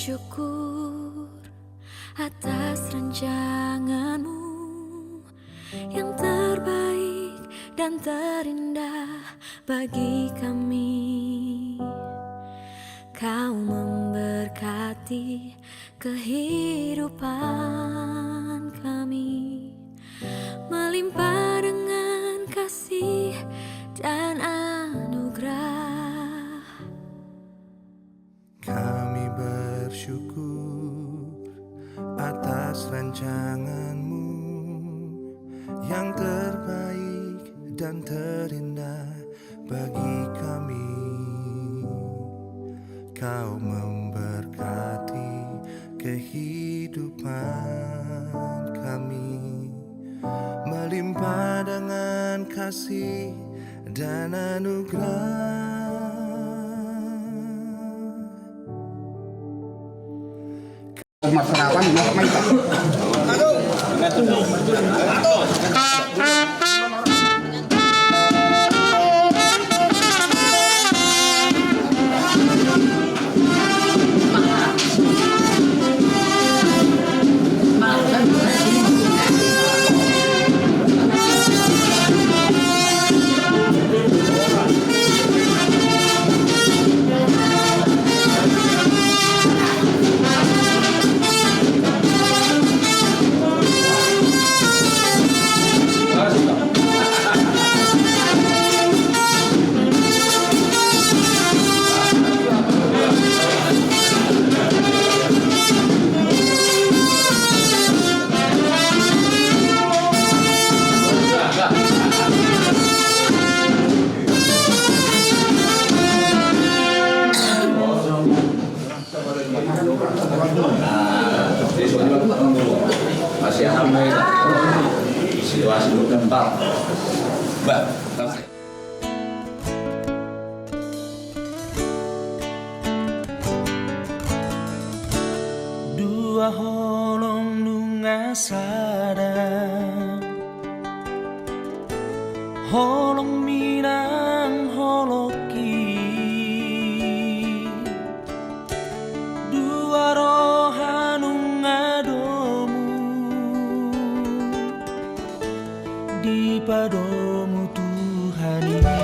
bersyukur atas rancanganmu yang terbaik dan terindah bagi kami. Kau memberkati kehidupan kami, melimpah dengan kasih dan anugerah. Kami bersyukur atas rancanganmu yang terbaik dan terindah bagi kami. Kau memberkati kehidupan kami, melimpah dengan kasih dan anugerah. Mas Rawan, Mas Maika. Masih alhamdulillah situasi berkembang, Mbak. Dua holong lunga sadang, holong minang holoki, dua rohanung adomu di padomu Tuhan ini.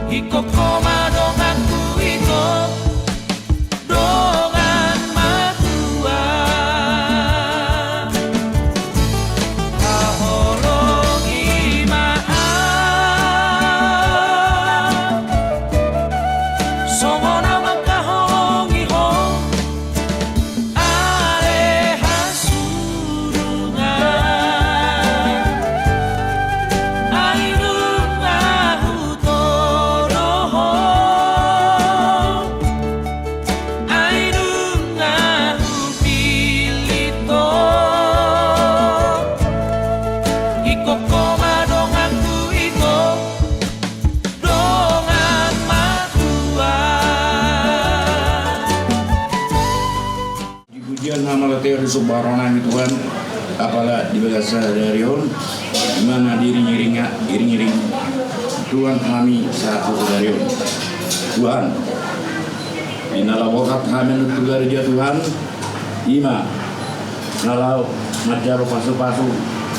Iko koma donganku iko dongan matua haholongi maaf songona makaholongi ho ale hasurungan ainung ngahutoroho ainung ngahupilito iko koma donganku iko dongan matua. Di pujian nama Latih Subharona Tuhan, apalah di bahasa Darion, di mana iring-iring Tuhan kami satu Darion. Tuhan, inala wakat kami nutular dia Tuhan, ima nalau majar pasu-pasu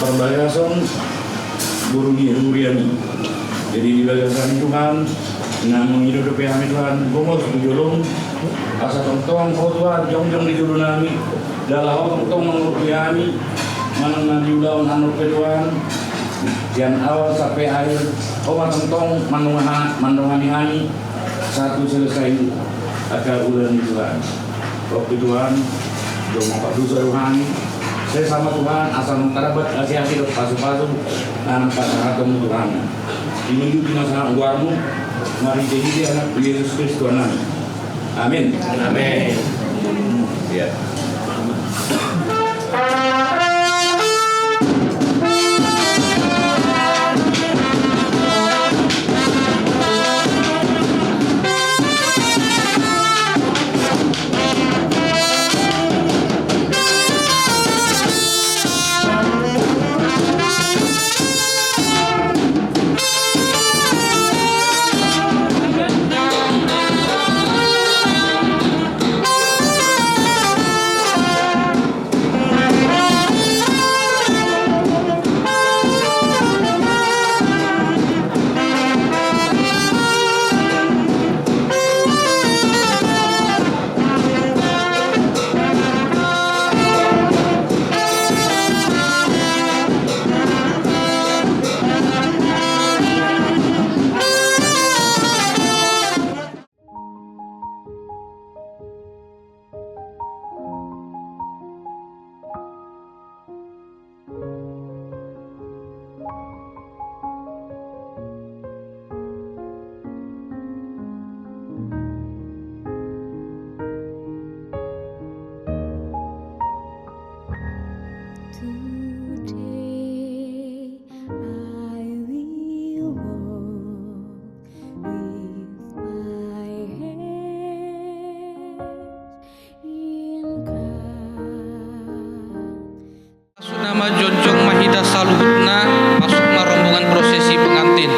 perbagasan buriani. Jadi di bagasan Tuhan, dengan menghidupi kami Tuhan, gomor dijulung asa tong kau Tuhan jong di julu nami dalam tong mengurupi kami manang diulang anu Tuhan yang awal sampai akhir tong mandungani kami satu selesai agar ulang Tuhan waktu Tuhan jom apa dosa rohani saya sama Tuhan asal mengkarabat asih-asih pasu-pasu dan pasaratum Tuhan ini di masa guarmu mari jadi anak Yesus Kristus Tuhan kami. Amin. Amin. Ya. Today I will walk with my head in God. Nama Jonjong Mahida Saluhutna masuk rombongan prosesi pengantin.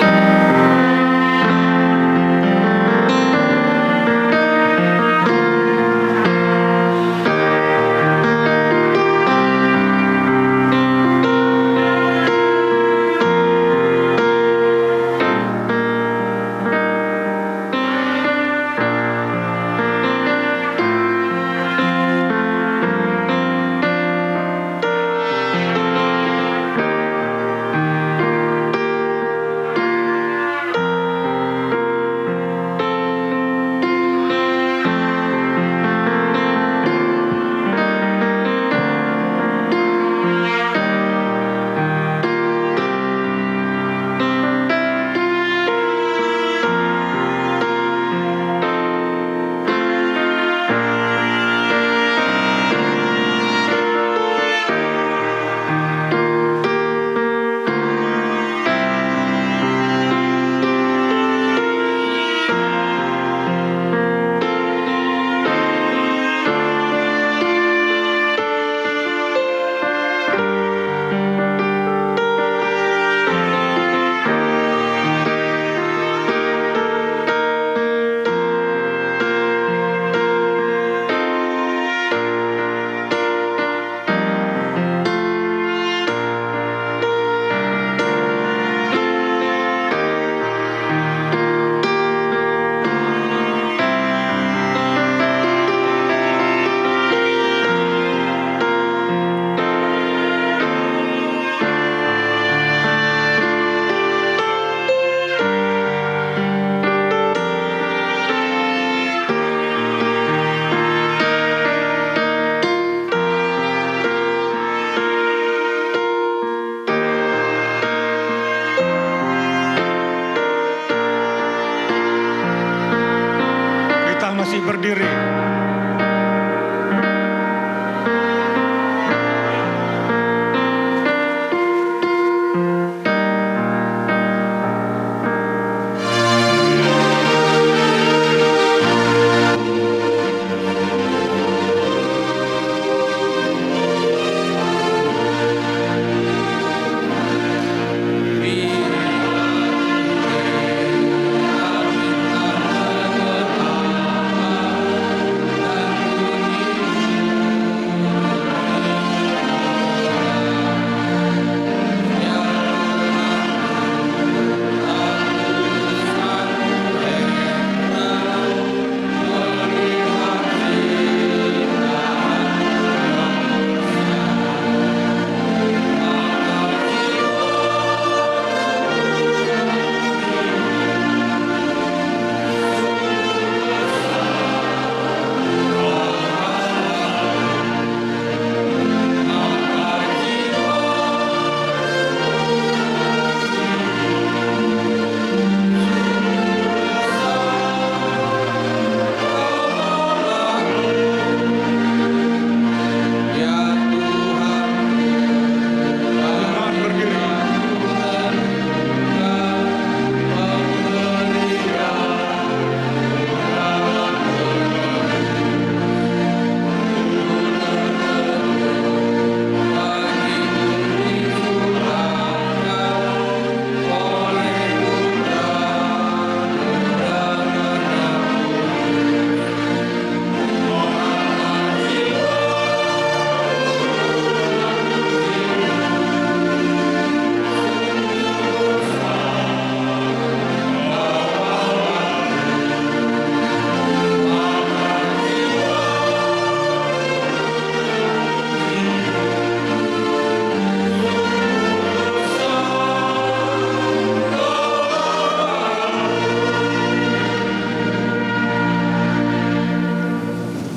masih berdiri.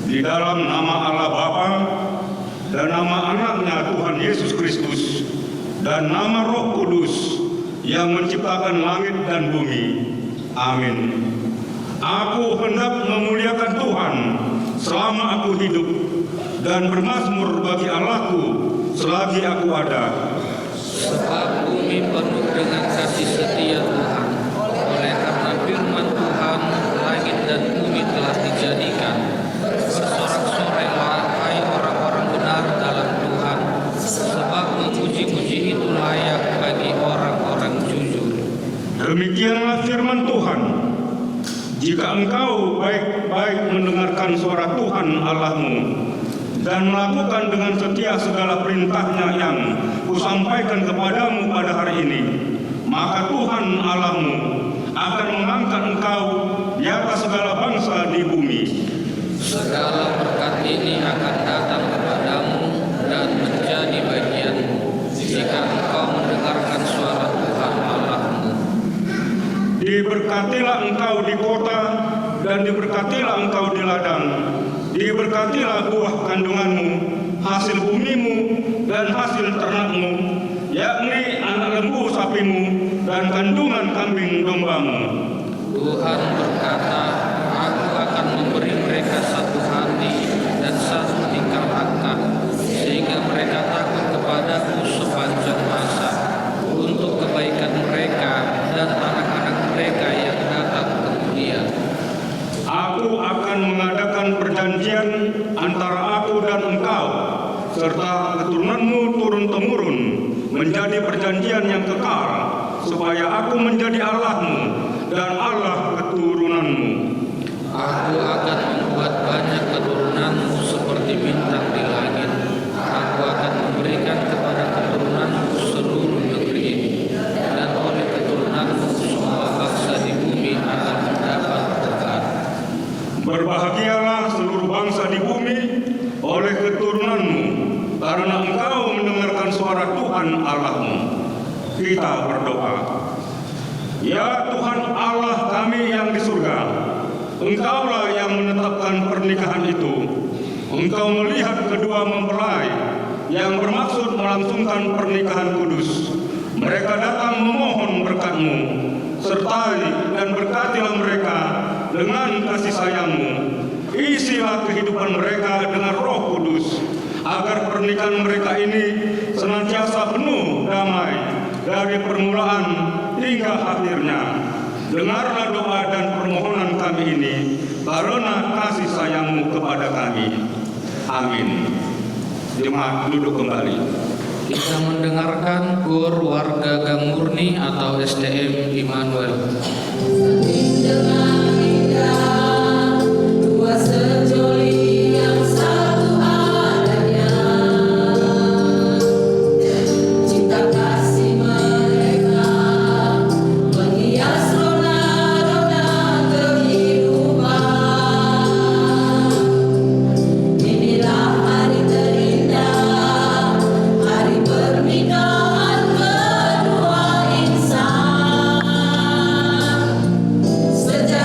Di dalam nama Allah Bapa dan nama anaknya Tuhan Yesus Kristus dan nama Roh Kudus yang menciptakan langit dan bumi. Amin. Aku hendak memuliakan Tuhan selama aku hidup dan bermazmur bagi Allahku selagi aku ada. Sebab bumi penuh dengan kasih setia Tuhan. Oleh karena firman Tuhan, langit dan bumi telah dijadikan. Bersorak-sorailah, hai orang-orang benar dalam Tuhan, sebab memuji-muji itu layak bagi orang-orang jujur. Demikianlah firman Tuhan. Jika engkau baik-baik mendengarkan suara Tuhan Allahmu dan melakukan dengan setia segala perintahnya yang kusampaikan kepadamu pada hari ini, maka Tuhan Allahmu akan mengangkat engkau di atas segala bangsa di bumi. Segala berkat ini akan datang kepadamu dan menjadi bagianmu jika engkau mendengarkan suara Tuhan Allahmu. Diberkatilah engkau di kota dan diberkatilah engkau di ladang. Diberkatilah buah kandunganmu, hasil bumimu dan hasil ternakmu, yakni anak lembu sapimu dan kandungan kambing dombamu. Tuhan berkata, aku akan memberi mereka satu hati dan satu tingkah langkah, sehingga mereka takut kepadaku sepanjang masa, untuk kebaikan mereka dan anak-anak mereka yang datang kemudian. Aku akan mengadakan perjanjian antara aku dan engkau, serta keturunanmu turun-temurun, menjadi perjanjian yang kekal, supaya aku menjadi Allahmu dan Allah keturunanmu. Aku akan membuat banyak keturunanmu seperti bintang di langit. Aku akan memberikan kepada keturunanmu seluruh negeri ini, dan oleh keturunanmu semua bangsa di bumi akan mendapat berkat. Berbahagialah seluruh bangsa di bumi oleh keturunanmu, karena engkau mendengarkan suara Tuhan Allahmu. Kita berdoa. Ya Tuhan Allah kami yang di surga, Engkaulah yang menetapkan pernikahan itu. Engkau melihat kedua mempelai yang bermaksud melangsungkan pernikahan kudus. Mereka datang memohon berkat-Mu. Sertai dan berkatilah mereka dengan kasih sayang-Mu, kehidupan mereka dengan Roh Kudus, agar pernikahan mereka ini senantiasa penuh damai dari permulaan hingga akhirnya. Dengarlah doa dan permohonan kami ini karena kasih sayang-Mu kepada kami. Amin. Jemaat duduk kembali. Kita mendengarkan KUR Warga Gang Murni atau SDM Immanuel. Dengan indah dua sejoli yang satu adanya, cinta kasih mereka menghias rona-rona kehidupan. Inilah hari terindah, hari pernikahan kedua insan. Sejak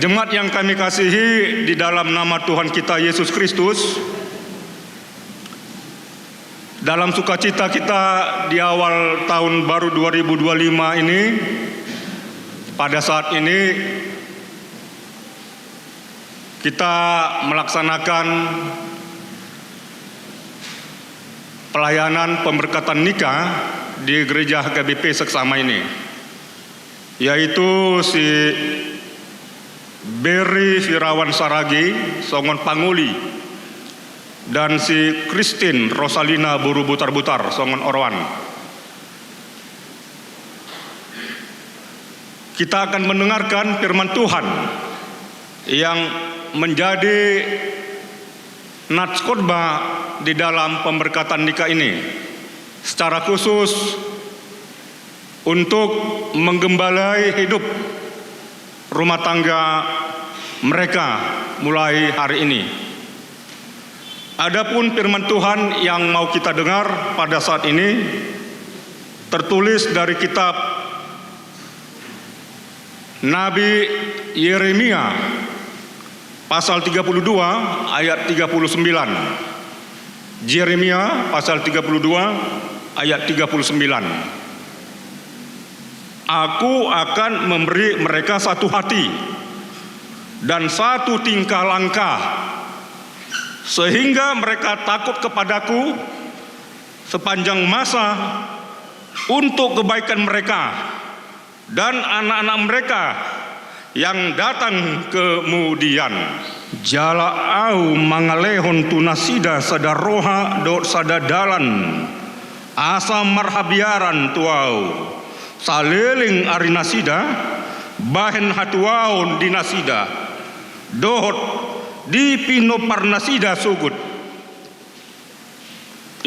Jemaat yang kami kasihi di dalam nama Tuhan kita Yesus Kristus, dalam sukacita kita di awal tahun baru 2025 ini, pada saat ini kita melaksanakan pelayanan pemberkatan nikah di gereja HKBP Seksama ini, yaitu si Berry Firawan Saragi Songon Panguli dan si Christine Rosalina Buru Butar-Butar Songon Orwan. Kita akan mendengarkan firman Tuhan yang menjadi nats khotbah di dalam pemberkatan nikah ini, secara khusus untuk menggembalai hidup rumah tangga mereka mulai hari ini. Adapun firman Tuhan yang mau kita dengar pada saat ini tertulis dari kitab Nabi Yeremia pasal 32 ayat 39. Yeremia pasal 32 ayat 39. Aku akan memberi mereka satu hati dan satu tingkah langkah, sehingga mereka takut kepadaku sepanjang masa untuk kebaikan mereka dan anak-anak mereka yang datang kemudian. Jala au mangalehon tunasida sadaroha dot sadadalan asa marhabiaran tuau saleling arinasida bahen hatuaon dinasida dohot di pino parnasida sugut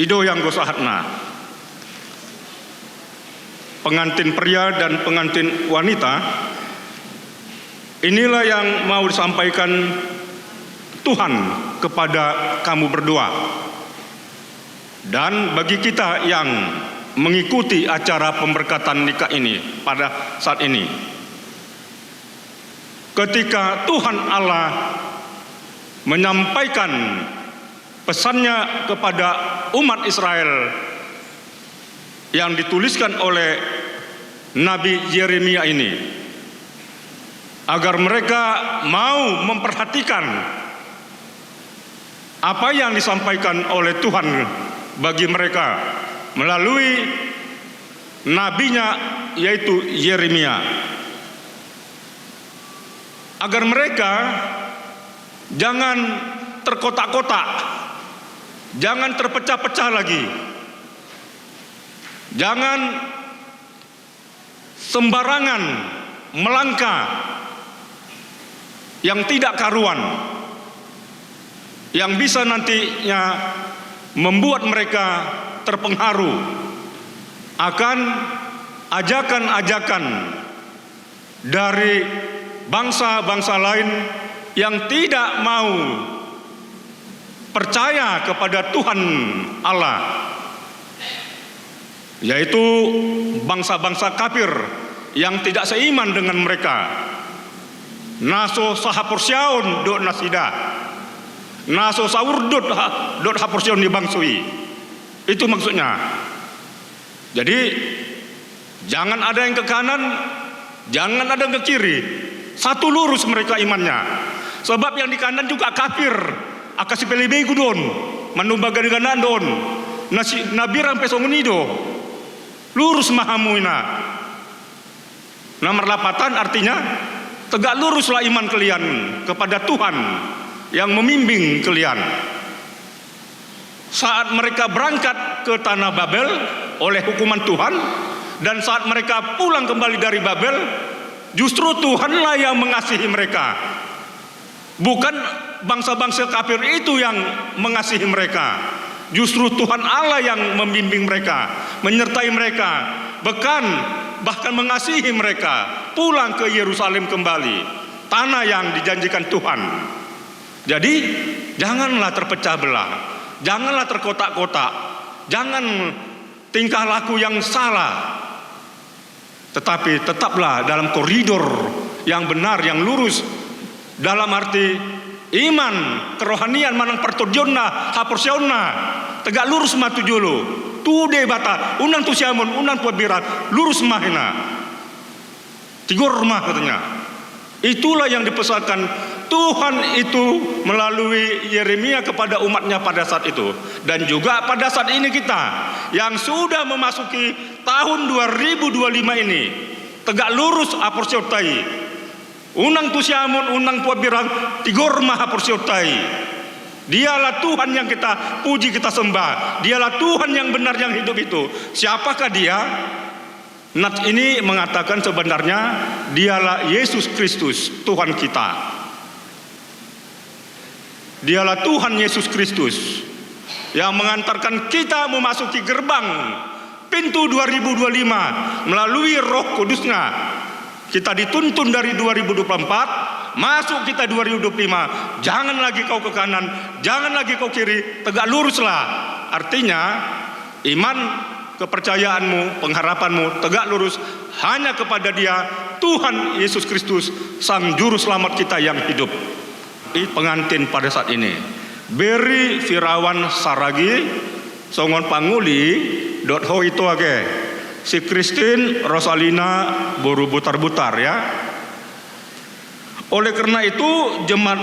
ido yang gosahatna. Pengantin pria dan pengantin wanita, inilah yang mau disampaikan Tuhan kepada kamu berdua. Dan bagi kita yang mengikuti acara pemberkatan nikah ini pada saat ini, ketika Tuhan Allah menyampaikan pesannya kepada umat Israel yang dituliskan oleh Nabi Yeremia ini, agar mereka mau memperhatikan apa yang disampaikan oleh Tuhan bagi mereka melalui nabinya yaitu Yeremia, agar mereka jangan terkotak-kotak, jangan terpecah-pecah lagi, jangan sembarangan melangkah yang tidak karuan, yang bisa nantinya membuat mereka terpengaruh akan ajakan-ajakan dari bangsa-bangsa lain yang tidak mau percaya kepada Tuhan Allah, yaitu bangsa-bangsa kafir yang tidak seiman dengan mereka. Naso sahapursiaun dot nasida, naso sahur dot hapursiaun dibangsui. Itu maksudnya. Jadi jangan ada yang ke kanan, jangan ada yang ke kiri. Satu lurus mereka imannya. Sebab yang di kanan juga kafir. Akasi pelebe gudon, manumbaga dengan don. Nabi rampe songunido. Lurus mahamuina. Nomor 8 artinya tegak luruslah iman kalian kepada Tuhan yang membimbing kalian. Saat mereka berangkat ke tanah Babel oleh hukuman Tuhan, dan saat mereka pulang kembali dari Babel, justru Tuhanlah yang mengasihi mereka. Bukan bangsa-bangsa kafir itu yang mengasihi mereka. Justru Tuhan Allah yang membimbing mereka, menyertai mereka, bahkan mengasihi mereka pulang ke Yerusalem kembali, tanah yang dijanjikan Tuhan. Jadi janganlah terpecah belah, janganlah terkotak-kotak, jangan tingkah laku yang salah, tetapi tetaplah dalam koridor yang benar, yang lurus, Dalam arti iman, kerohanian manang pertujonna, haporsionna, tegak lurus matu jolo. Tude bata, unang tu siamun, unang tu birat, lurus mahina. Tigor mah katanya. Itulah yang dipesankan Tuhan itu melalui Yeremia kepada umatnya pada saat itu. Dan juga pada saat ini kita yang sudah memasuki tahun 2025 ini, tegak lurus aporsiotai. Unang tu siamun, unang tu birang, tigor maha porsiotai. Dialah Tuhan yang kita puji, kita sembah. Dialah Tuhan yang benar, yang hidup itu. Siapakah dia? Nats ini mengatakan sebenarnya dialah Yesus Kristus, Tuhan kita. Dialah Tuhan Yesus Kristus yang mengantarkan kita memasuki gerbang pintu 2025 melalui Roh Kudusnya. Kita dituntun dari 2024 masuk kita 2025. Jangan lagi kau ke kanan, jangan lagi kau kiri, tegak luruslah. Artinya iman, kepercayaanmu, pengharapanmu tegak lurus hanya kepada Dia, Tuhan Yesus Kristus, Sang Juru Selamat kita yang hidup. Pengantin pada saat ini Beri Firawan Saragi Songon Panguli .ho itu ake si Christine Rosalina buru butar-butar ya. Oleh karena itu jemaat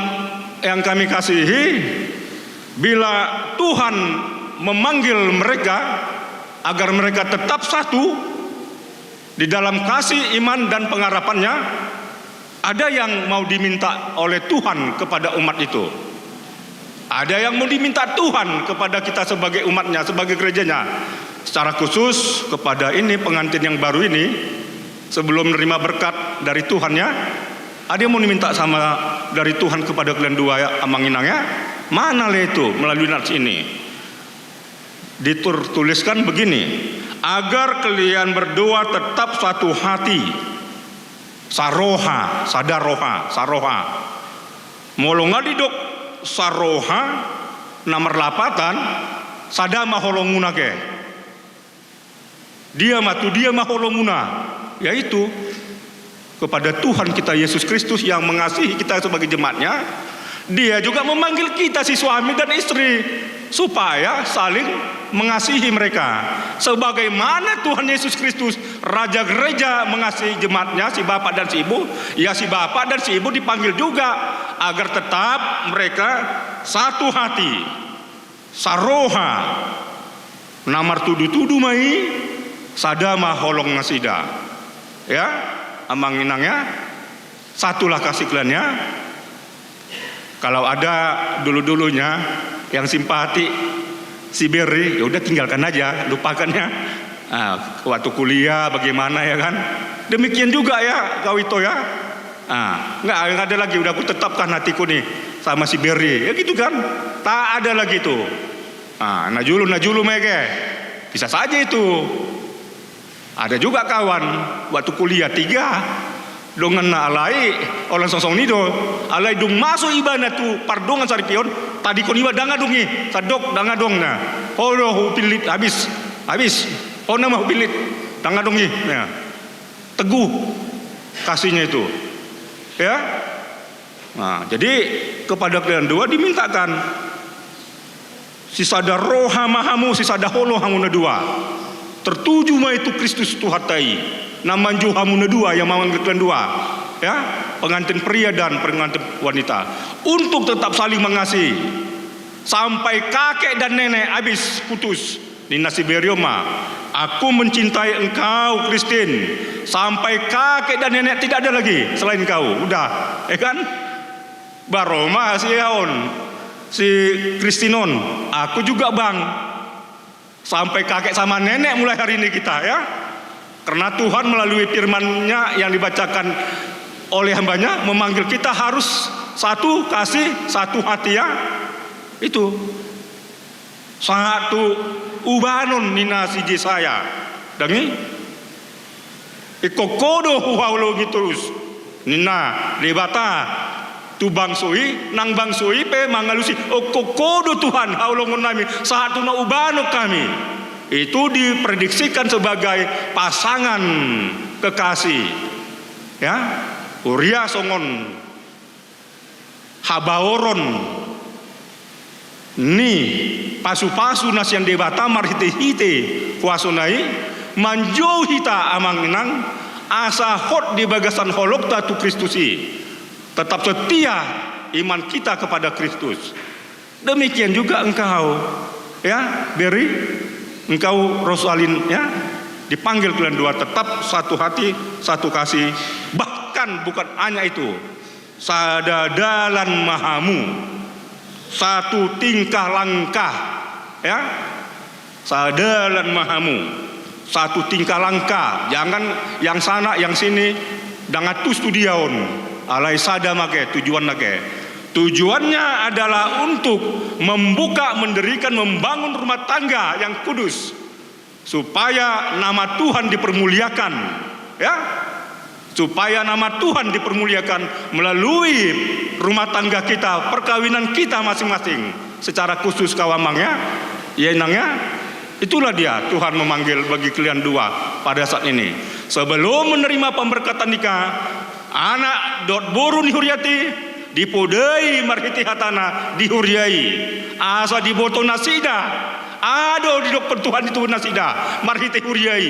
yang kami kasihi, bila Tuhan memanggil mereka agar mereka tetap satu di dalam kasih, iman dan pengharapannya, ada yang mau diminta oleh Tuhan kepada umat itu. Ada yang mau diminta Tuhan kepada kita sebagai umatnya, sebagai gerejanya. Secara khusus kepada ini pengantin yang baru ini, sebelum menerima berkat dari Tuhannya, ada yang mau diminta sama dari Tuhan kepada kalian dua ya, amanginangnya. Mana le itu melalui nats ini? Dituliskan begini, agar kalian berdua tetap satu hati, saroha, sadaroha, saroha. Molongadidok saroha nomor lapatan sadama holongunake. Dia maholomuna, yaitu kepada Tuhan kita Yesus Kristus yang mengasihi kita sebagai jemaatnya. Dia juga memanggil kita si suami dan istri supaya saling mengasihi mereka. Sebagaimana Tuhan Yesus Kristus Raja Gereja mengasihi jemaatnya, si bapak dan si ibu, ya si bapak dan si ibu dipanggil juga agar tetap mereka satu hati, saroha, namar tudu-tudu mai sadama holong nasida, ya amanginangnya satulah kasih kaliannya. Kalau ada dulu-dulunya yang simpati si Beri, ya udah tinggalkan aja, lupakannya. Waktu kuliah bagaimana ya kan? Demikian juga ya kau itu ya. Nggak ada lagi, udah aku tetapkan hatiku nih sama si Beri, ya gitu kan? Tak ada lagi itu. Najulu mege, bisa saja itu. Ada juga kawan waktu kuliah 3 dongan na alai orang sosong nido alai dung masuk ibadah tu pardongan saripion tadi kon iba danga dungi sadok danga dongna holo pilit habis ona mah pilit danga dungi ya. Teguh kasihnya itu ya. Jadi kepada kalian dua dimintakan si sadar roha mahamu, si sadar holo hamuna dua tertuju ma itu Kristus Tuhatai namanju hamuna dua yang memanggil kalian dua ya, pengantin pria dan pengantin wanita, untuk tetap saling mengasihi sampai kakek dan nenek habis putus. Nina Siberioma, aku mencintai engkau Christine sampai kakek dan nenek tidak ada lagi selain kau, udah kan. Baroma si Yaon, si Kristinon, aku juga bang sampai kakek sama nenek mulai hari ini kita ya. Karena Tuhan melalui firman-Nya yang dibacakan oleh hambanya memanggil kita harus satu kasih, satu hati ya. Itu satu ubanon nina siji saya dangi ikokodo huwaulo terus nina lebata tu bangsui nang bangsui pe mangalusi okokodo Tuhan haulongon nami satu na ubano kami. Itu diprediksikan sebagai pasangan kekasih ya. Uria songon habaoron ni pasu-pasu nasian debata marhite-hite kuasonai manjau hita amang nang asa hot di bagasan holokta tu Kristusi, tetap setia iman kita kepada Kristus. Demikian juga engkau, ya, Beri, engkau Rosalin, ya, dipanggil kalian dua tetap satu hati, satu kasih. Bahkan bukan hanya itu, sadadalan mahamu, satu tingkah langkah, ya, sadalan mahamu, satu tingkah langkah, jangan yang sana yang sini, dengan tu studiaon, alai sada make tujuan make. Tujuannya adalah untuk membuka, mendirikan, membangun rumah tangga yang kudus supaya nama Tuhan dipermuliakan, ya, supaya nama Tuhan dipermuliakan melalui rumah tangga kita, perkawinan kita masing-masing. Secara khusus kawamang, ya, yenangnya, itulah dia Tuhan memanggil bagi kalian dua pada saat ini. Sebelum menerima pemberkatan nikah, anak dot boru nihuriati dipodai marhiti hatana dihuriai asa diboto nasida ado di dok Tuhan itu nasida marhiti huriai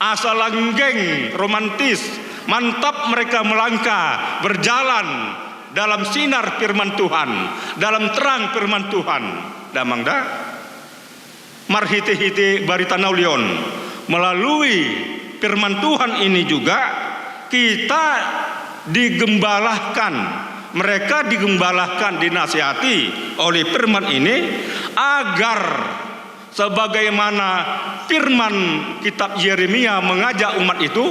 asa langgeng romantis mantap mereka melangkah berjalan dalam sinar firman Tuhan, dalam terang firman Tuhan. Damangda marhiti-hiti baritanaulion melalui firman Tuhan ini juga kita digembalahkan. Mereka digembalahkan, dinasihati oleh firman ini agar sebagaimana firman kitab Yeremia mengajak umat itu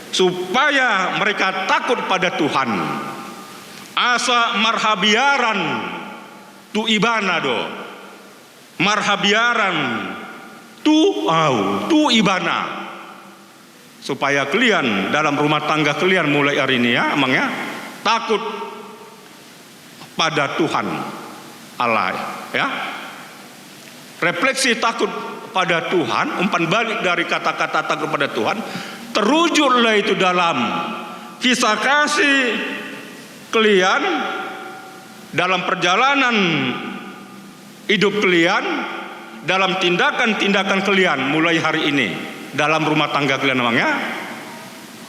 supaya mereka takut pada Tuhan. Asa marhabiaran tu ibana do. Marhabiaran tu ibana. Supaya kalian dalam rumah tangga kalian mulai hari ini, ya, emang, ya, takut pada Tuhan Allah, ya. Refleksi takut pada Tuhan, umpan balik dari kata-kata takut pada Tuhan, terwujudlah itu dalam kisah kasih kalian, dalam perjalanan hidup kalian, dalam tindakan-tindakan kalian mulai hari ini dalam rumah tangga kalian, namanya.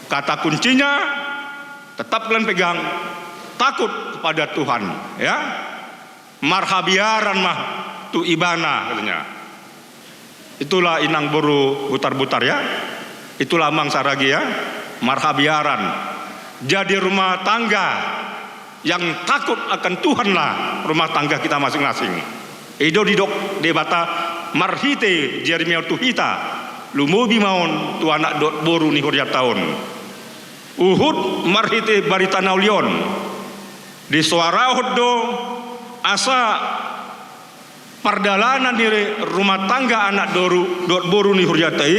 Kata kuncinya tetap kalian pegang takut kepada Tuhan, ya. Marhabiaran mah tu ibana katanya. Itulah inang buru butar-butar, ya. Itulah mang saragi, ya. Marhabiaran. Jadi rumah tangga yang takut akan Tuhan lah rumah tangga kita masing-masing. Edo didok debata marhite Jeremia tuhita lumubi maon tu anak dot boru ni huriat tahun. Uhud marhite baritanaulion di suara do asa pardalanan di rumah tangga anak dot boru ni huriatai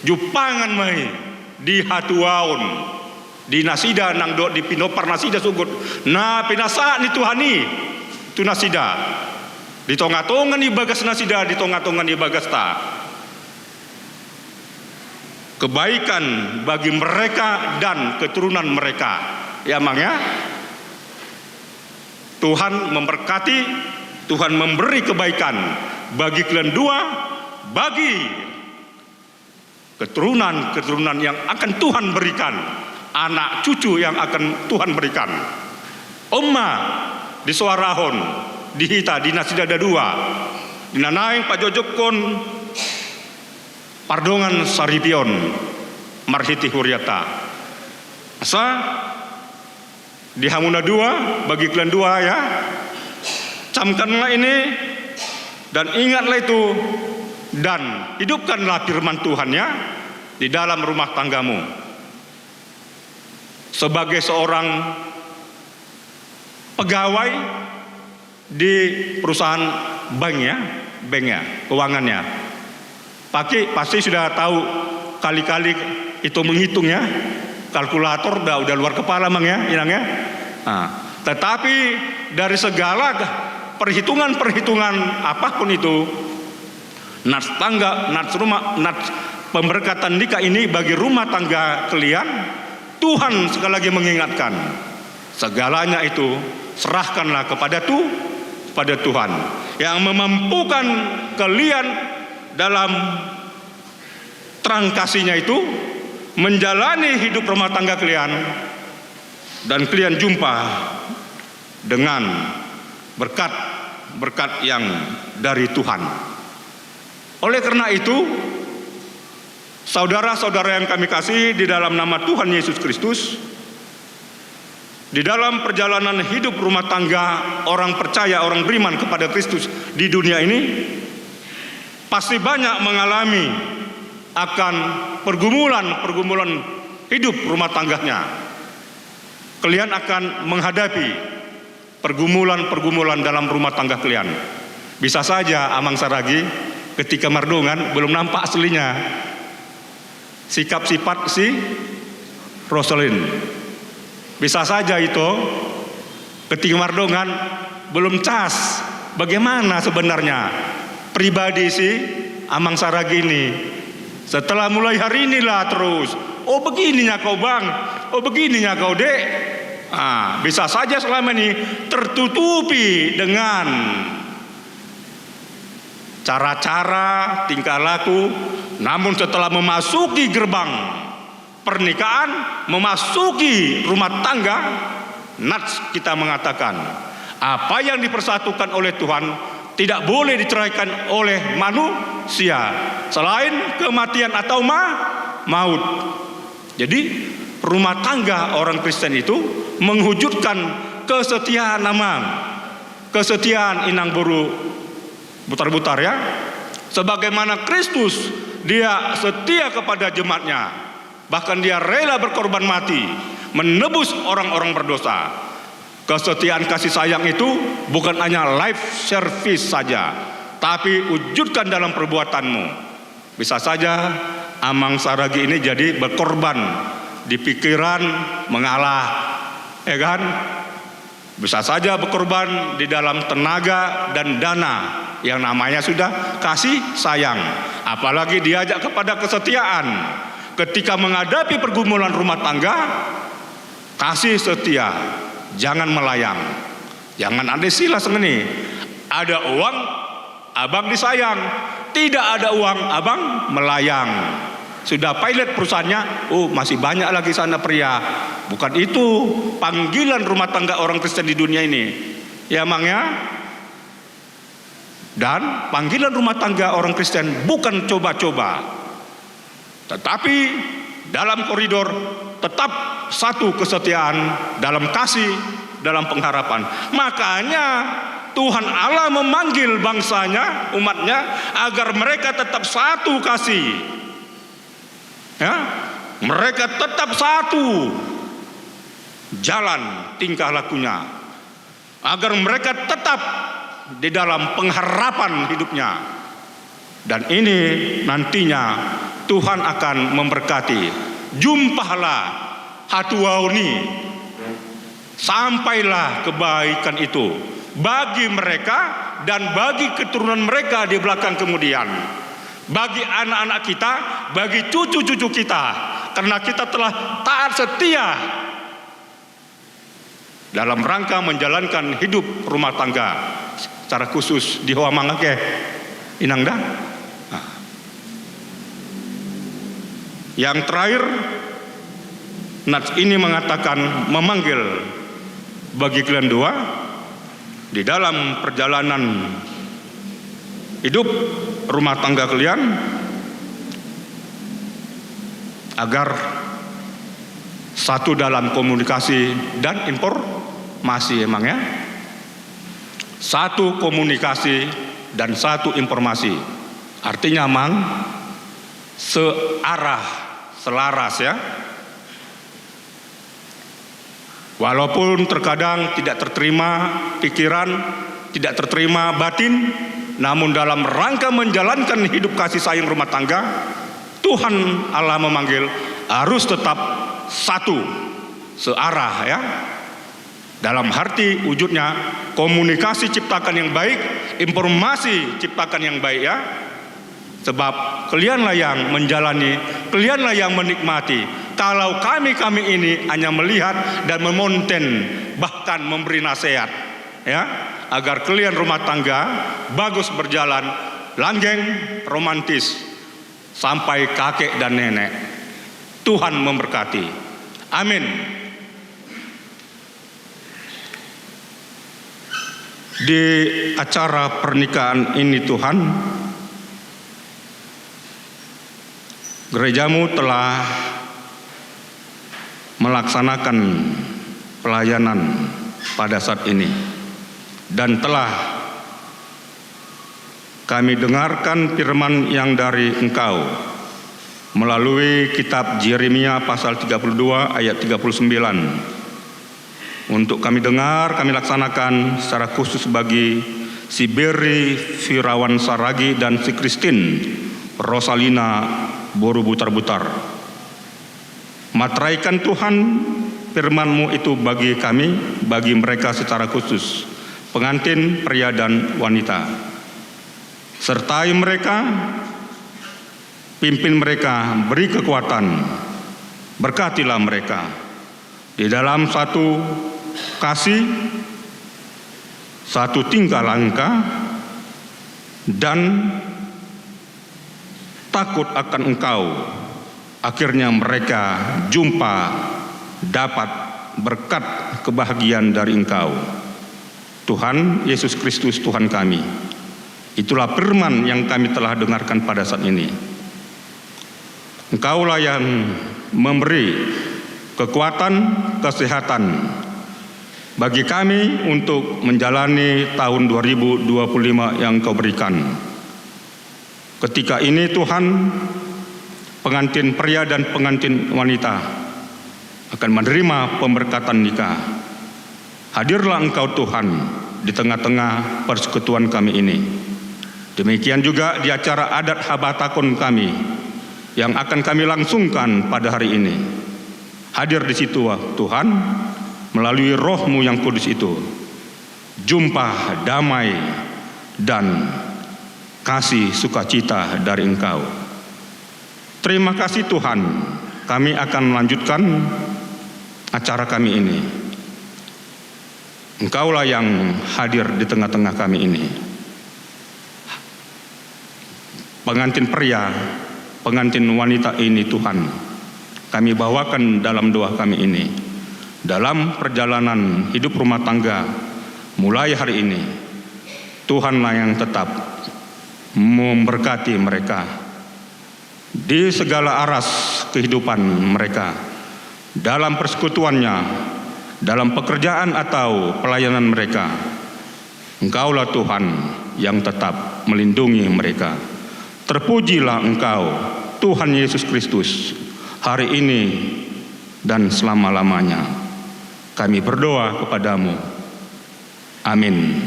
jupangan mai di hatuaon di nasida nang dot di pinopar nasida sugut na pinasa ni tuhani tu nasida di tonga-tongan di bagas nasida di tonga-tongan di bagas ta kebaikan bagi mereka dan keturunan mereka, ya, mang, ya. Tuhan memberkati, Tuhan memberi kebaikan bagi kalian dua, bagi keturunan-keturunan yang akan Tuhan berikan, anak cucu yang akan Tuhan berikan. Omma di suarahon, di hita, di nasidada dua, di nanaing pajojokon, pardongan saripion, marhiti huriata. Asa di hamuna dua bagi kalian dua, ya, camkanlah ini dan ingatlah itu dan hidupkanlah firman Tuhan, ya, di dalam rumah tanggamu. Sebagai seorang pegawai di perusahaan bank, ya, keuangannya, pasti sudah tahu kali-kali itu menghitung, ya. Kalkulator udah luar kepala, mang, ya, inang, ya. Nah, tetapi dari segala perhitungan apapun itu, nats tangga, nats rumah, nats pemberkatan nikah ini bagi rumah tangga kalian, Tuhan sekali lagi mengingatkan segalanya itu serahkanlah kepada Tuhan yang memampukan kalian dalam terang kasih-Nya itu menjalani hidup rumah tangga kalian, dan kalian jumpa dengan berkat yang dari Tuhan. Oleh karena itu, saudara-saudara yang kami kasih di dalam nama Tuhan Yesus Kristus, di dalam perjalanan hidup rumah tangga orang percaya, orang beriman kepada Kristus di dunia ini, pasti banyak mengalami akan pergumulan hidup rumah tangganya. Kalian akan menghadapi pergumulan dalam rumah tangga kalian. Bisa saja Amang Saragi ketika mardongan belum nampak aslinya sikap sifat si Roselin. Bisa saja itu ketika mardongan belum cas bagaimana sebenarnya pribadi si Amang Saragi ini. Setelah mulai hari inilah terus, oh begininya kau bang, oh begininya kau dek. Bisa saja selama ini tertutupi dengan cara-cara tingkah laku, namun setelah memasuki gerbang pernikahan, memasuki rumah tangga, Nats kita mengatakan apa yang dipersatukan oleh Tuhan tidak boleh diceraikan oleh manusia selain kematian atau maut. Jadi rumah tangga orang Kristen itu mewujudkan kesetiaan kesetiaan inang buru butar-butar ya. Sebagaimana Kristus, dia setia kepada jemaatnya, bahkan dia rela berkorban mati menebus orang-orang berdosa. Kesetiaan kasih sayang itu bukan hanya life service saja, tapi wujudkan dalam perbuatanmu. Bisa saja Amang Saragi ini jadi berkorban di pikiran, mengalah, ya kan? Bisa saja berkorban di dalam tenaga dan dana yang namanya sudah kasih sayang. Apalagi diajak kepada kesetiaan. Ketika menghadapi pergumulan rumah tangga, kasih setia, jangan melayang. Jangan ada istilah sengeni. Ada uang, abang disayang. Tidak ada uang, abang melayang. Sudah pilot perusahaannya, oh masih banyak lagi sana pria. Bukan itu panggilan rumah tangga orang Kristen di dunia ini. Ya Mang ya. Dan panggilan rumah tangga orang Kristen bukan coba-coba, tetapi dalam koridor tetap satu kesetiaan dalam kasih, dalam pengharapan. Makanya Tuhan Allah memanggil bangsanya, umatnya, agar mereka tetap satu kasih. Ya, mereka tetap satu jalan tingkah lakunya, agar mereka tetap di dalam pengharapan hidupnya. Dan ini nantinya Tuhan akan memberkati. Jumpalah hatuauni, sampailah kebaikan itu bagi mereka dan bagi keturunan mereka di belakang kemudian, bagi anak-anak kita, bagi cucu-cucu kita, karena kita telah taat setia dalam rangka menjalankan hidup rumah tangga secara khusus di Hoa Mangake inang dah. Yang terakhir, Nats ini mengatakan, memanggil bagi kalian dua di dalam perjalanan hidup rumah tangga kalian, agar satu dalam komunikasi dan informasi. Emang ya, satu komunikasi dan satu informasi, artinya Mang searah, selaras ya. Walaupun terkadang tidak terterima pikiran, tidak terterima batin, namun dalam rangka menjalankan hidup kasih sayang rumah tangga, Tuhan Allah memanggil harus tetap satu, searah ya. Dalam arti wujudnya komunikasi ciptakan yang baik, informasi ciptakan yang baik ya. Sebab kalianlah yang menjalani, kalianlah yang menikmati, kalau kami ini hanya melihat dan memonten, bahkan memberi nasihat, ya, agar kalian rumah tangga bagus berjalan, langgeng, romantis, sampai kakek dan nenek. Tuhan memberkati. Amin. Di acara pernikahan ini Tuhan, gerejamu telah melaksanakan pelayanan pada saat ini, dan telah kami dengarkan firman yang dari Engkau melalui kitab Yeremia pasal 32 ayat 39. Untuk kami dengar, kami laksanakan secara khusus bagi si Berry Firawan Saragi dan si Christine Rosalina Boru Butar-Butar. Materaikan Tuhan firman-Mu itu bagi kami, bagi mereka secara khusus, pengantin pria dan wanita. Sertai mereka, pimpin mereka, beri kekuatan, berkatilah mereka di dalam satu kasih, satu tingkah langkah, dan takut akan Engkau. Akhirnya mereka jumpa dapat berkat kebahagiaan dari Engkau. Tuhan Yesus Kristus Tuhan kami, itulah firman yang kami telah dengarkan pada saat ini. Engkaulah yang memberi kekuatan, kesehatan bagi kami untuk menjalani tahun 2025 yang Kau berikan. Ketika ini Tuhan, pengantin pria dan pengantin wanita akan menerima pemberkatan nikah. Hadirlah Engkau Tuhan di tengah-tengah persekutuan kami ini. Demikian juga di acara adat Habatakon kami yang akan kami langsungkan pada hari ini. Hadir di situ Tuhan, melalui Roh-Mu yang kudus itu, jumpa damai dan kasih sukacita dari Engkau. Terima kasih Tuhan, kami akan melanjutkan acara kami ini. Engkaulah yang hadir di tengah-tengah kami ini. Pengantin pria, pengantin wanita ini Tuhan, kami bawakan dalam doa kami ini. Dalam perjalanan hidup rumah tangga mulai hari ini, Tuhanlah yang tetap memberkati mereka di segala aras kehidupan mereka, dalam persekutuannya, dalam pekerjaan atau pelayanan mereka. Engkaulah Tuhan yang tetap melindungi mereka. Terpujilah Engkau, Tuhan Yesus Kristus, hari ini dan selama-lamanya. Kami berdoa kepadamu. Amin.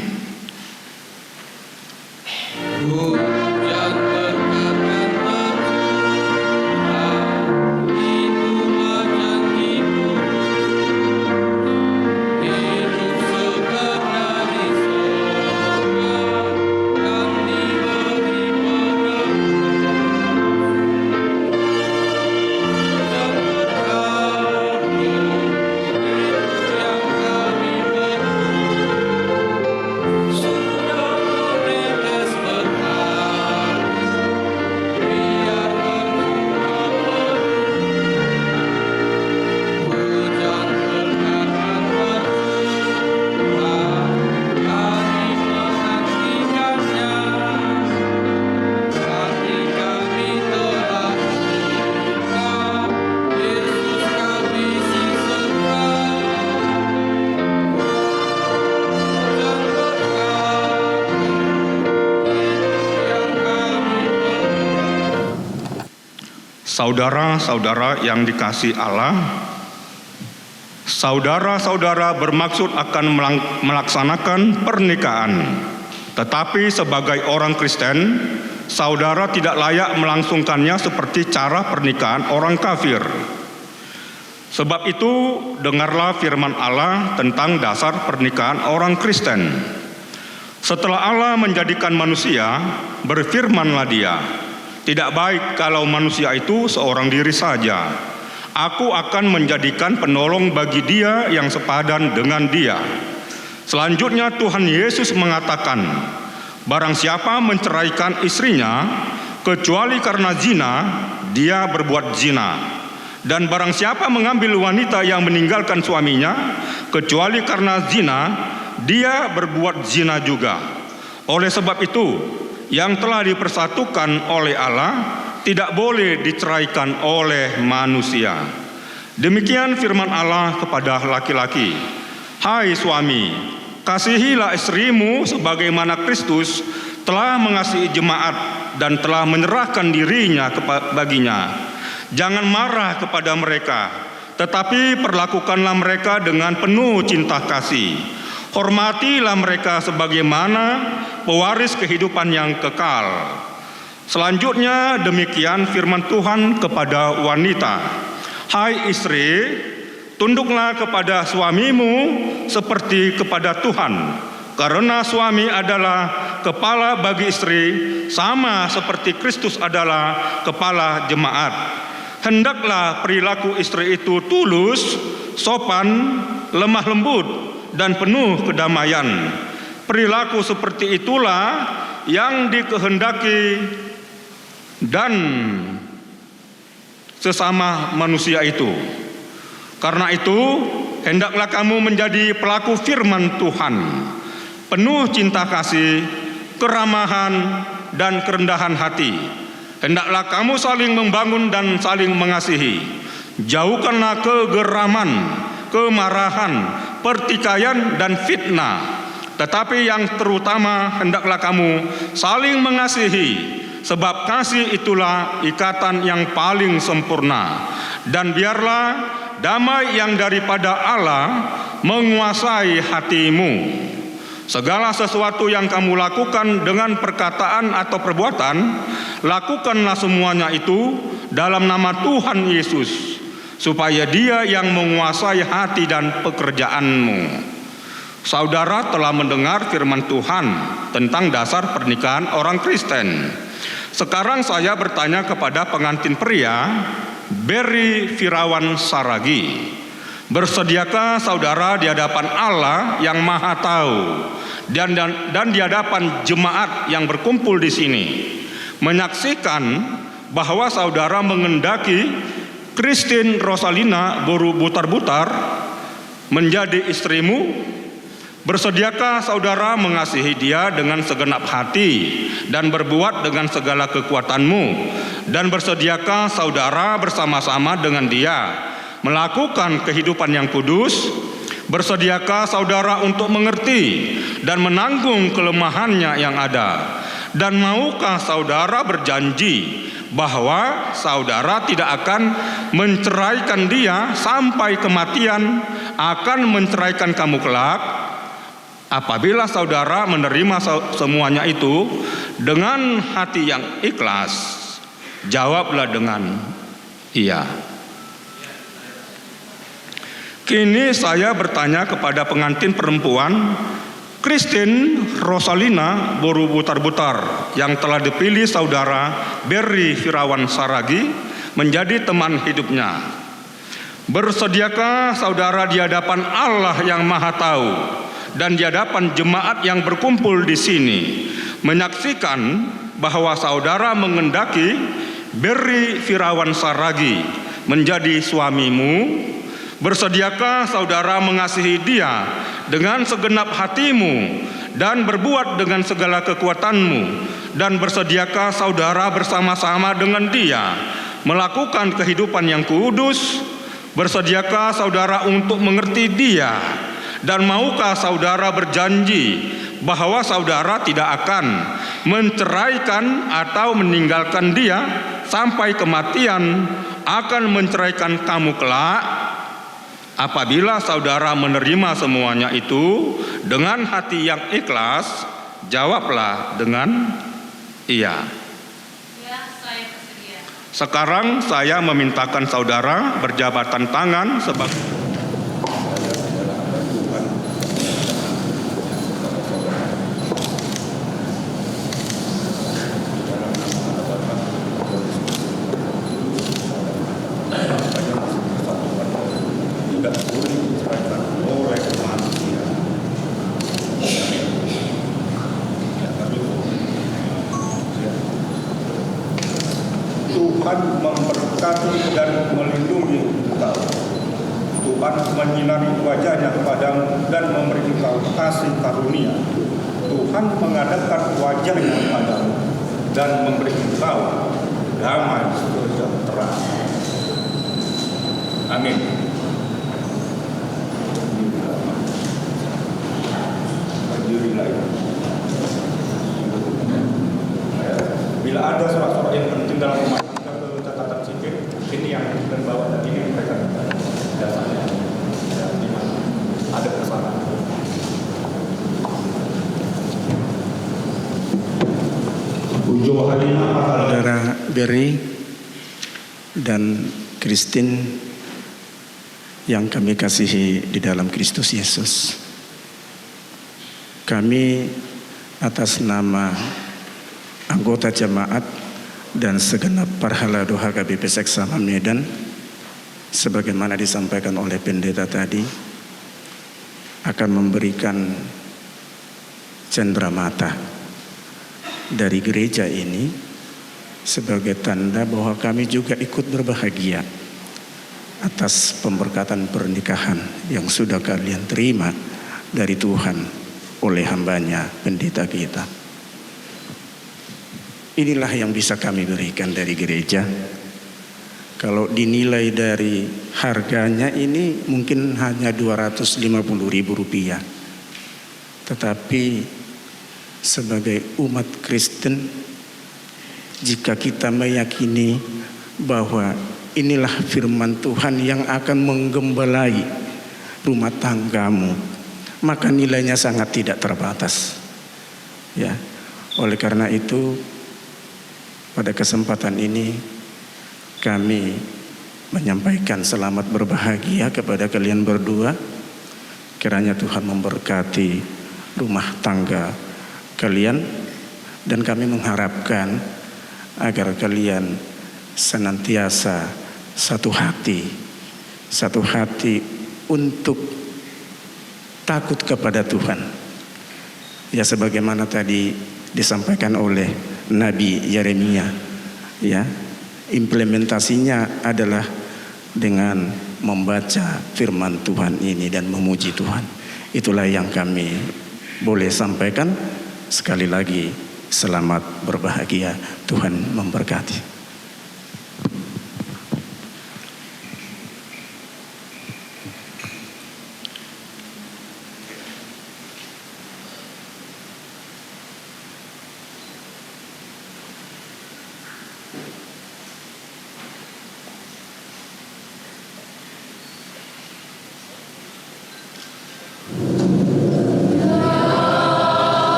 Saudara-saudara yang dikasihi Allah, saudara-saudara bermaksud akan melaksanakan pernikahan, tetapi sebagai orang Kristen, saudara tidak layak melangsungkannya seperti cara pernikahan orang kafir. Sebab itu, dengarlah firman Allah tentang dasar pernikahan orang Kristen. Setelah Allah menjadikan manusia, berfirmanlah Dia, tidak baik kalau manusia itu seorang diri saja. aku akan menjadikan penolong bagi dia yang sepadan dengan dia. Selanjutnya Tuhan Yesus mengatakan, barang siapa menceraikan istrinya kecuali karena zina, dia berbuat zina. Dan barang siapa mengambil wanita yang meninggalkan suaminya kecuali karena zina, dia berbuat zina juga. Oleh sebab itu, yang telah dipersatukan oleh Allah tidak boleh diceraikan oleh manusia. Demikian firman Allah kepada laki-laki. Hai suami, kasihilah istrimu sebagaimana Kristus telah mengasihi jemaat dan telah menyerahkan dirinya baginya. Jangan marah kepada mereka, tetapi perlakukanlah mereka dengan penuh cinta kasih. Hormatilah mereka sebagaimana pewaris kehidupan yang kekal. Selanjutnya demikian firman Tuhan kepada wanita. Hai istri, tunduklah kepada suamimu seperti kepada Tuhan. Karena suami adalah kepala bagi istri, sama seperti Kristus adalah kepala jemaat. Hendaklah perilaku istri itu tulus, sopan, lemah lembut, dan penuh kedamaian. Perilaku seperti itulah yang dikehendaki dan sesama manusia itu. Karena itu, hendaklah kamu menjadi pelaku firman Tuhan, penuh cinta kasih, keramahan, dan kerendahan hati. Hendaklah kamu saling membangun dan saling mengasihi. Jauhkanlah kegeraman, kemarahan, pertikaian, dan fitnah. Tetapi yang terutama hendaklah kamu saling mengasihi, sebab kasih itulah ikatan yang paling sempurna. Dan biarlah damai yang daripada Allah menguasai hatimu. Segala sesuatu yang kamu lakukan dengan perkataan atau perbuatan, lakukanlah semuanya itu dalam nama Tuhan Yesus, supaya Dia yang menguasai hati dan pekerjaanmu. Saudara telah mendengar firman Tuhan tentang dasar pernikahan orang Kristen. Sekarang saya bertanya kepada pengantin pria, Berry Firawan Saragi. Bersediakah saudara di hadapan Allah yang Maha Tahu dan di hadapan jemaat yang berkumpul di sini menyaksikan bahwa saudara mengendaki Christine Rosalina Boru Butar-Butar menjadi istrimu? Bersediakah saudara mengasihi dia dengan segenap hati dan berbuat dengan segala kekuatanmu? Dan bersediakah saudara bersama-sama dengan dia melakukan kehidupan yang kudus? Bersediakah saudara untuk mengerti dan menanggung kelemahannya yang ada? Dan maukah saudara berjanji bahwa saudara tidak akan menceraikan dia sampai kematian, akan menceraikan kamu kelak? Apabila saudara menerima semuanya itu dengan hati yang ikhlas, jawablah dengan iya. Kini saya bertanya kepada pengantin perempuan Christine Rosalina Boru Butar-Butar yang telah dipilih saudara Berry Firawan Saragi menjadi teman hidupnya. Bersediakah saudara di hadapan Allah yang Maha Tahu dan di hadapan jemaat yang berkumpul di sini menyaksikan bahwa saudara mengendaki Berry Firawan Saragi menjadi suamimu? Bersediakah saudara mengasihi dia dengan segenap hatimu dan berbuat dengan segala kekuatanmu? Dan bersediakah saudara bersama-sama dengan dia melakukan kehidupan yang kudus? Bersediakah saudara untuk mengerti dia? Dan maukah saudara berjanji bahwa saudara tidak akan menceraikan atau meninggalkan dia sampai kematian, akan menceraikan kamu kelak? Apabila saudara menerima semuanya itu dengan hati yang ikhlas, jawablah dengan iya. Ya, saya bersedia. Sekarang saya memintakan saudara berjabatan tangan sebagai memberkati dan melindungi engkau. Tuhan menyinari wajahnya kepadamu dan memberi engkau kasih karunia. Tuhan menghadapkan wajahnya kepadamu dan memberi engkau damai sejahtera. Amin. Bila ada surat-surat yang penting dalam rumah tangga ke catatan sipil, ini yang kita bawa dan ini mereka dasarnya. Dan di mana ada kesalahan. Saudara Berry dan Christine yang kami kasihi di dalam Kristus Yesus, kami atas nama anggota jemaat dan segenap parhala doha KBP Seksama Medan, sebagaimana disampaikan oleh pendeta tadi, akan memberikan cenderamata dari gereja ini sebagai tanda bahwa kami juga ikut berbahagia atas pemberkatan pernikahan yang sudah kalian terima dari Tuhan oleh hambanya pendeta kita. Inilah yang bisa kami berikan dari gereja. Kalau dinilai dari harganya ini mungkin hanya Rp250.000. Tetapi sebagai umat Kristen, jika kita meyakini bahwa inilah firman Tuhan yang akan menggembelai rumah tanggamu, maka nilainya sangat tidak terbatas. Ya, oleh karena itu pada kesempatan ini kami menyampaikan selamat berbahagia kepada kalian berdua. Kiranya Tuhan memberkati rumah tangga kalian, dan kami mengharapkan agar kalian senantiasa satu hati untuk takut kepada Tuhan. Ya, sebagaimana tadi disampaikan oleh Nabi Yeremia, ya, implementasinya adalah dengan membaca firman Tuhan ini dan memuji Tuhan. Itulah yang kami boleh sampaikan. Sekali lagi selamat berbahagia, Tuhan memberkati.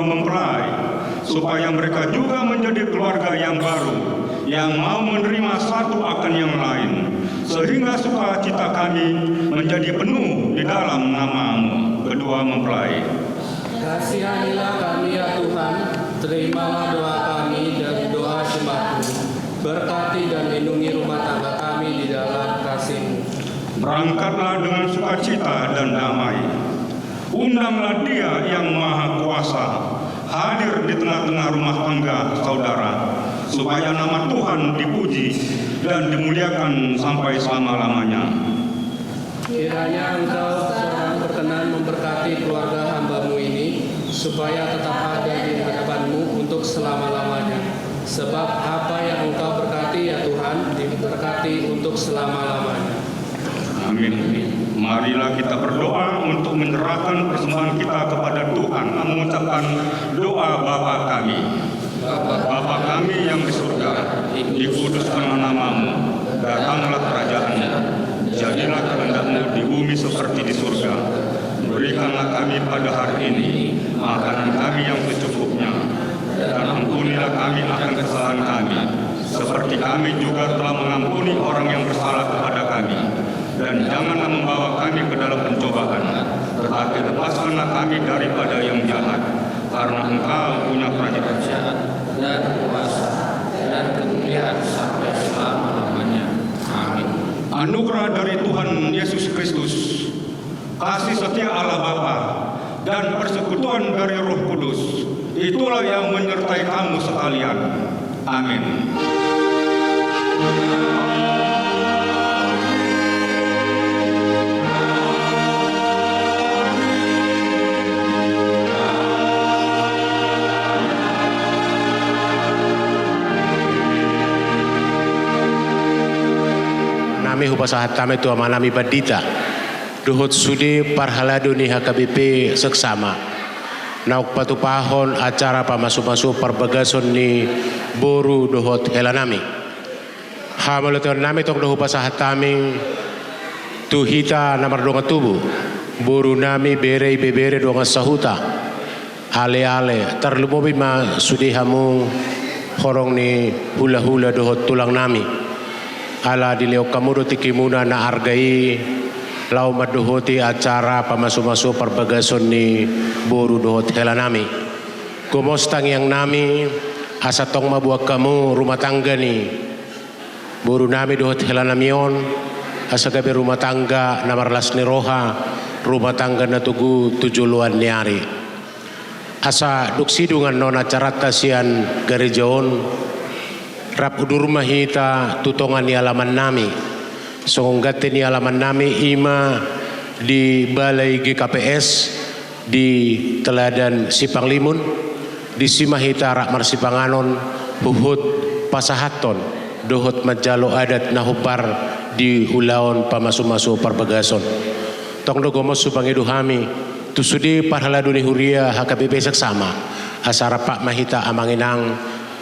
kedua mempelai, supaya mereka juga menjadi keluarga yang baru, yang mau menerima satu akan yang lain, sehingga sukacita kami menjadi penuh di dalam nama-Mu. Kedua mempelai. Kasihanilah kami ya Tuhan, terimalah doa kami dan doa jemaat-Mu. Berkati dan lindungi rumah tangga kami di dalam kasih-Mu. Berangkatlah dengan sukacita dan damai. Undanglah Dia yang Maha Kuasa hadir di tengah-tengah rumah tangga saudara, supaya nama Tuhan dipuji dan dimuliakan sampai selama-lamanya. Kiranya Engkau Tuhan berkenan memberkati keluarga hamba-Mu ini, supaya tetap ada di hadapan-Mu untuk selama-lamanya. Sebab apa yang Engkau berkati ya Tuhan, diberkati untuk selama-lamanya. Amin. Marilah kita berdoa untuk menyerahkan persembahan kita kepada Tuhan, mengucapkan doa Bapa kami. Bapa kami yang di surga, dikuduskanlah nama-Mu, datanglah kerajaan-Mu, jadilah kehendak-Mu di bumi seperti di surga. Berikanlah kami pada hari ini makanan kami yang secukupnya, dan ampunilah kami akan kesalahan kami, seperti kami juga telah mengampuni orang yang bersalah kepada kami. Dan janganlah membawa kami ke dalam pencobaan, tetapi lepaskanlah kami daripada yang jahat, karena Engkau punya kerajaan Dan kuasa dan kemuliaan sampai selama-lamanya. Amin. Anugerah dari Tuhan Yesus Kristus, kasih setia Allah Bapa, dan persekutuan dari Roh Kudus, itulah yang menyertai kamu sekalian. Amin. Nami hupasahat kami tua manami bandita duhut sudi parhaladu ni HKBP seksama nauk patupahon acara pamasu-masu perbagason ni boru duhut helanami hamaluton nami tok duhut pasahat kami tuhita namar donga tubuh boru nami berei bebere donga sahuta ale-ale terlumobi ma sudi hamu horong ni hula-hula duhut tulang nami ala dileo kamudo tikimuna na argai lau maduhoti acara pamasu-masu perbagason ni boru dohot helanami kumostang yang nami asatong mabuak kamu rumah tangga ni boru nami dohot helanamion asagabi rumah tangga namarlas ni roha rumah tangga na tugu tujuluan niari asa duksidungan nona carata sian garejaon rap udur mahita tutongan ni alaman nami songgate ni alaman nami ima di balai GKPS di Teladan Sipang-Limun di Simahita rak marsipanganon huhut pasahaton dohot majalo adat nahupar di ulaon pamasu-masu perbagason tong dogomos supangidu hami tusudi parhaladuni huria HKBP seksama asara Pak Mahita amanginang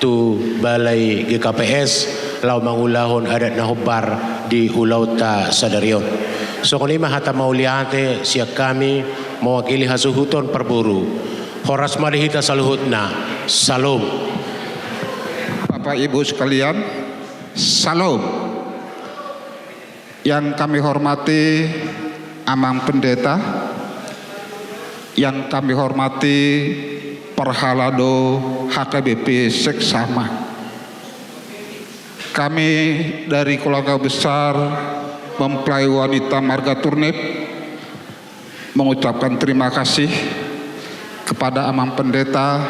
tu balai GKPS lau mangulahon adat nahupar di Hulauta Sadarion. So kuni mahata mauliate siak kami mewakili hasuhuton perburu. Horas marihita saluhutna. Salam. Bapak Ibu sekalian, salam. Yang kami hormati Amang Pendeta, yang kami hormati Perhalado HKBP seksama. Kami dari keluarga besar mempelai wanita Marga Turnip mengucapkan terima kasih kepada Amang Pendeta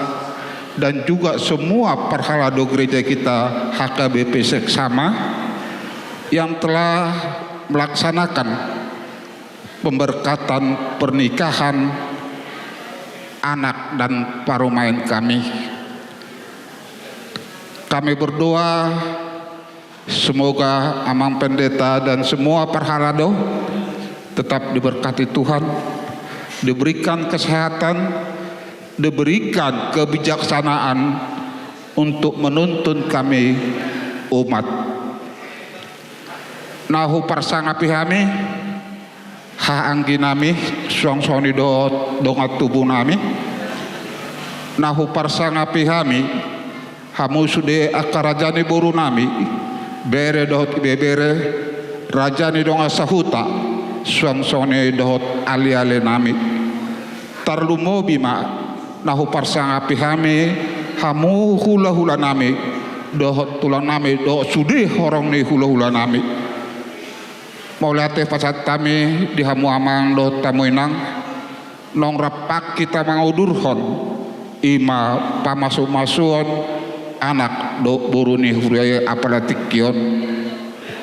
dan juga semua Perhalado gereja kita HKBP seksama yang telah melaksanakan pemberkatan pernikahan anak dan parumain kami. Kami berdoa semoga Amang Pendeta dan semua Perhalado tetap diberkati Tuhan, diberikan kesehatan, diberikan kebijaksanaan untuk menuntun kami umat. Nahu parsangapi kami ha anggi nami suang-suang di dongat tubuh nami nahu parsangapi hami hamu sude akarajani boru nami bere dohot bebere rajani dong asahuta suang-sone dohot ali-ale nami tarlumo bima nahu parsangapi hami hamu hula-hula nami dohot tulang nami dohot sude horong ni hula-hula nami mau lihat pasat kami di hamu amang dohot tamuinang nong rapak kita mangudurhon ima pamasuk-masuon anak do buruni huraya apalatikion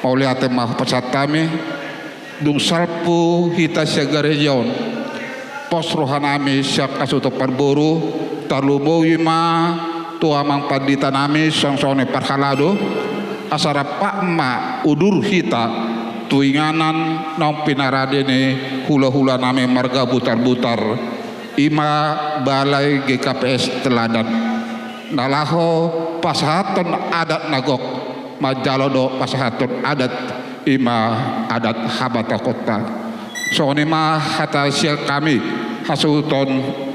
mau lihat mah pasat kami dung salpu hita sagarejon pos rohanami siap kasuto parburu tarlumo ima tua mang pandita nami songsone parhalado asara pak ma udur hita tuinganan nong pinaradene hula-hula nami marga butar-butar ima balai GKPS teladan nalaho pasahaton adat nagok majalodo pasahaton adat ima adat habata kota soone ma hata sial kami hasuton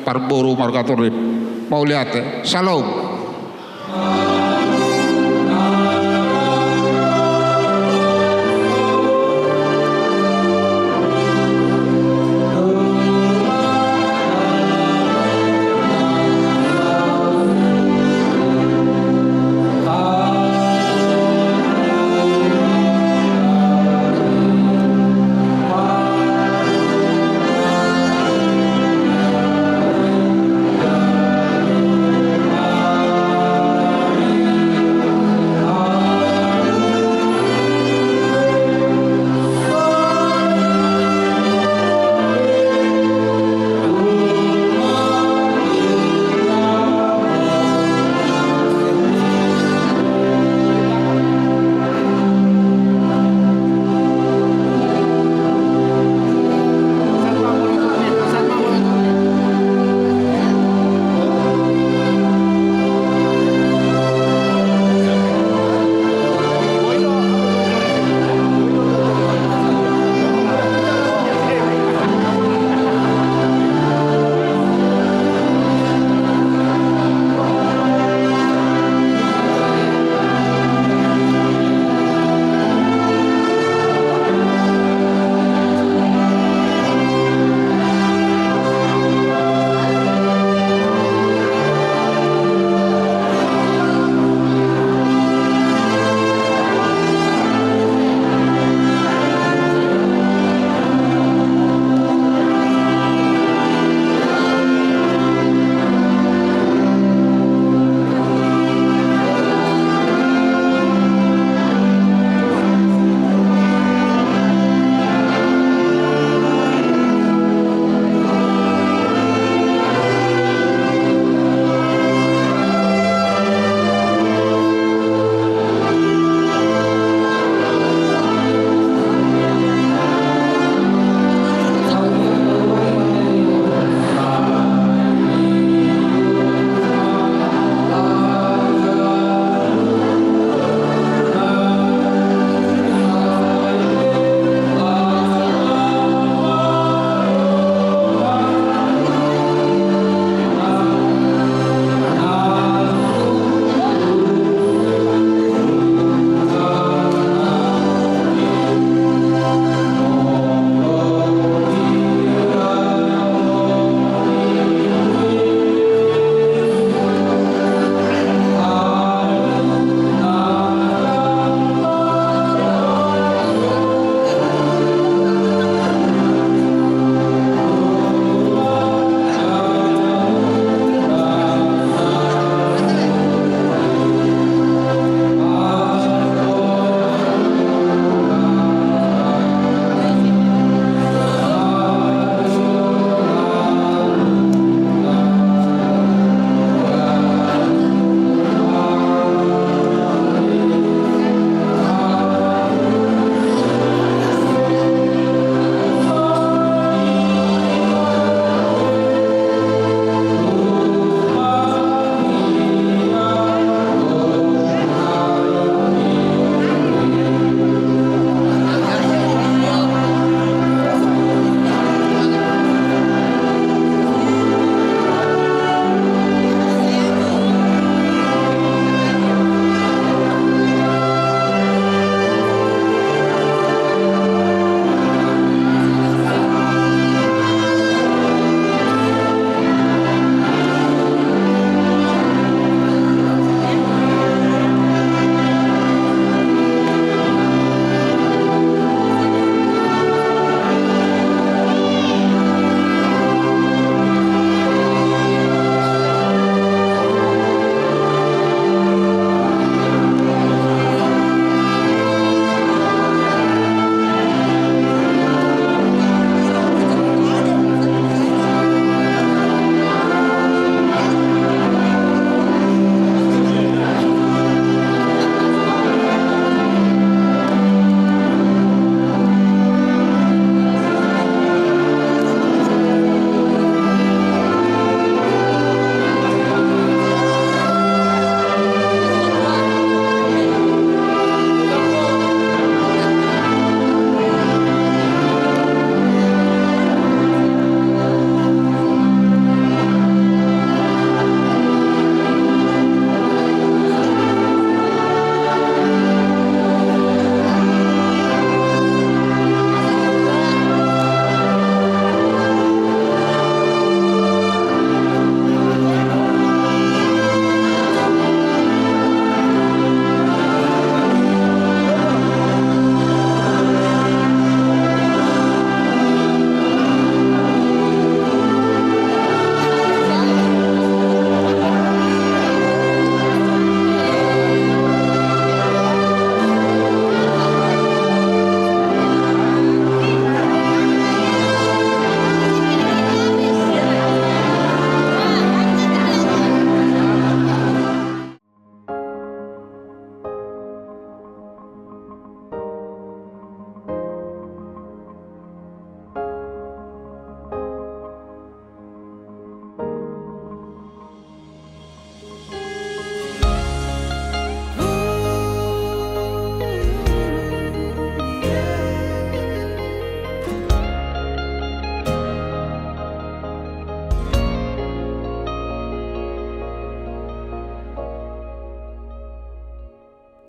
parburu marga turip mau lihat salam.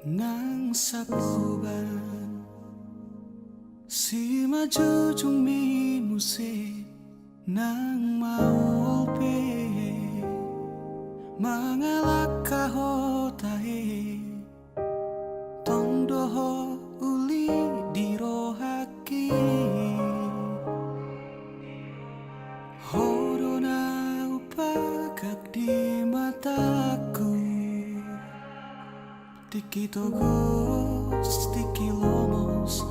Nang sapuban si majujung mi musik nang maupe mangalak kahotahe tongdoho uli dirohaki horona upagak di mataku Tiki togos, tiki lomos,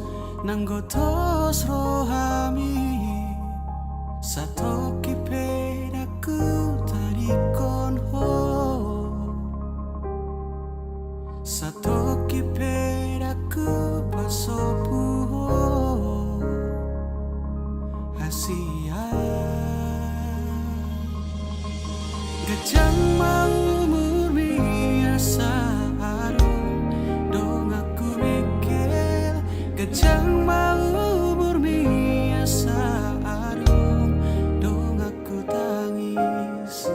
nanggotos rohami Satoki pedaku tarikon ho Satoki pedaku pasopu ho Hasia Gajang mau murmi asa Gajang mau murmi asa arung dong aku tangis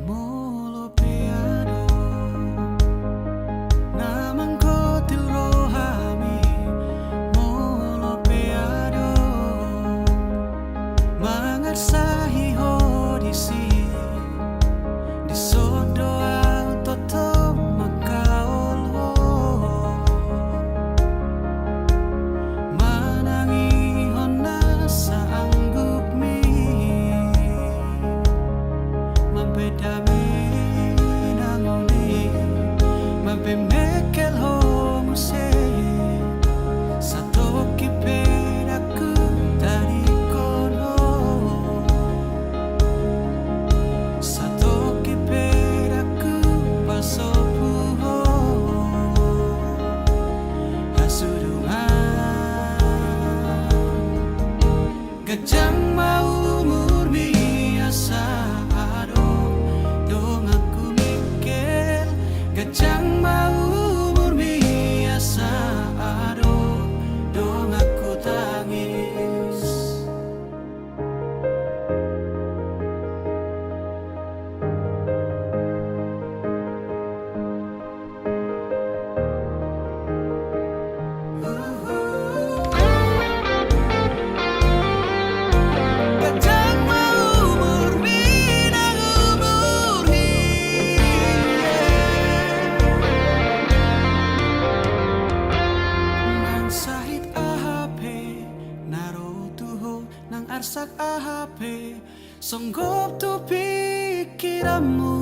Molo peado namang kotil rohami Molo peado Mangarsahi hodisi di sodo toto makaol ho manangi hona sa anggup mi mabedami nanguni mabemekel ho muse satoki pedaku dari Satoki pedaku pasopu ho Hasudungan Gajang mau murmi asa adong dong aku mikir Gajang mau murmi asa adong dong aku tangis Gajang mau murmi nang umurhi Nang sahit ahape narotuho nang arsak ahape songgop tu pikiranmu